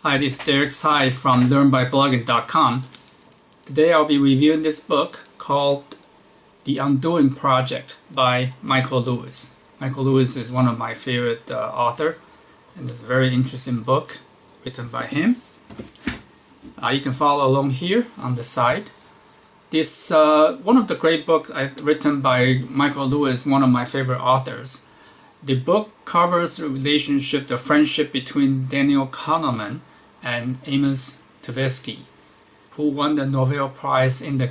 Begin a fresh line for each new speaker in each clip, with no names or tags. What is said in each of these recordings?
Hi, this is Derek Tsai from LearnByBlogging.com. Today I'll be reviewing this book called The Undoing Project by Michael Lewis. Michael Lewis is one of my favorite authors, and it's a very interesting book written by him. You can follow along here on the side. This one of the great books written by Michael Lewis, one of my favorite authors. The book covers the relationship, the friendship between Daniel Kahneman and Amos Tversky, who won the Nobel Prize in the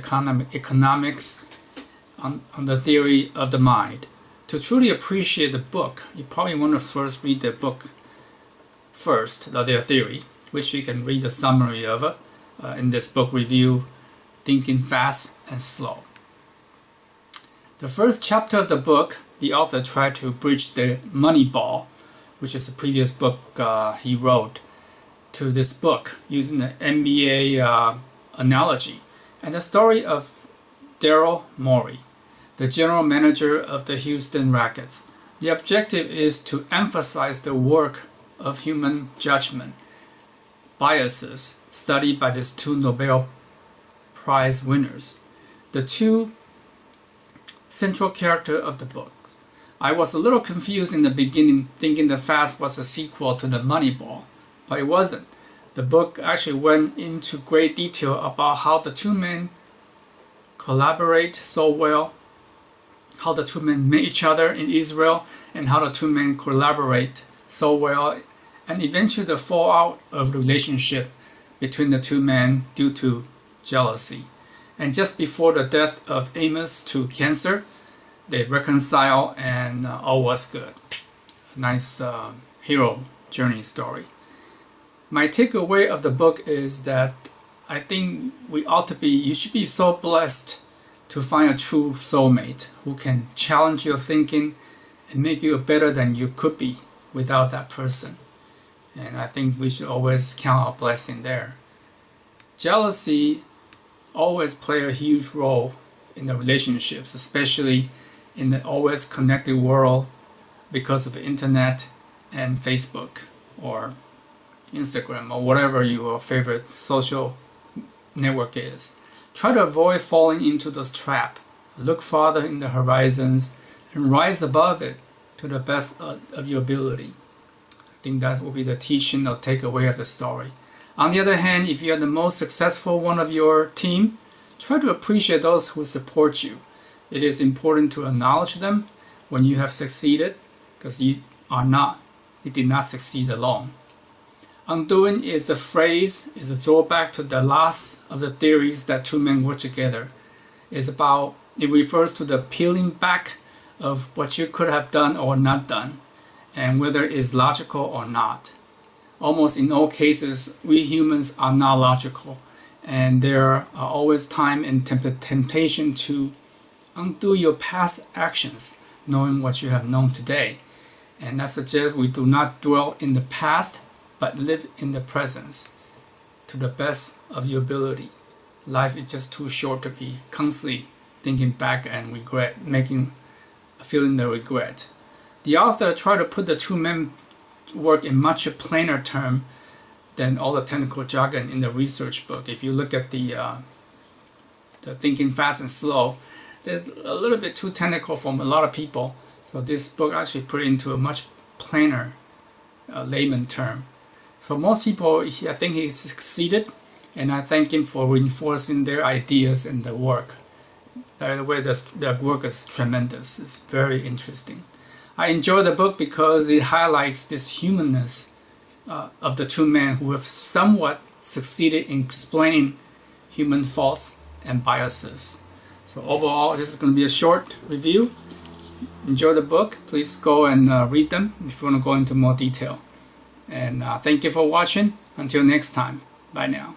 economics on the theory of the mind. To truly appreciate the book, you probably want to first read the book first, their theory, which you can read a summary of in this book review, Thinking Fast and Slow. The first chapter of the book, the author tried to bridge the Moneyball, which is the previous book he wrote, to this book using the NBA analogy and the story of Daryl Morey, the general manager of the Houston Rockets. The objective is to emphasize the work of human judgment biases studied by these two Nobel Prize winners, the two central characters of the books. I was a little confused in the beginning, thinking the Fast was a sequel to the Moneyball, but it wasn't. The book actually went into great detail about how the two men collaborate so well, how the two men met each other in Israel, and how the two men collaborate so well, and eventually the fallout of the relationship between the two men due to jealousy. And just before the death of Amos to cancer, they reconcile and all was good. A nice hero journey story. My takeaway of the book is that I think you should be so blessed to find a true soulmate who can challenge your thinking and make you better than you could be without that person. And I think we should always count our blessing there. Jealousy always play a huge role in the relationships, especially in the always connected world because of the internet and Facebook or Instagram or whatever your favorite social network is. Try to avoid falling into this trap. Look farther in the horizons and rise above it to the best of your ability. I think that will be the teaching or takeaway of the story. On the other hand, if you are the most successful one of your team, try to appreciate those who support you. It is important to acknowledge them when you have succeeded, because you did not succeed alone. Undoing is a phrase, is a throwback to the last of the theories that two men work together. It refers to the peeling back of what you could have done or not done, and whether it is logical or not. Almost in all cases, we humans are not logical, and there are always time and temptation to undo your past actions, knowing what you have known today. And that suggests we do not dwell in the past, but live in the present to the best of your ability. Life is just too short to be constantly thinking back and feeling the regret. The author tried to put the two men work in much a plainer term than all the technical jargon in the research book. If you look at the Thinking Fast and Slow, they're a little bit too technical for a lot of people. So this book actually put it into a much plainer layman term. So most people, I think he succeeded, and I thank him for reinforcing their ideas and the work. By the way, the work is tremendous. It's very interesting. I enjoy the book because it highlights this humanness of the two men who have somewhat succeeded in explaining human faults and biases. So overall, this is going to be a short review. Enjoy the book. Please go and read them if you want to go into more detail. And thank you for watching. Until next time. Bye now.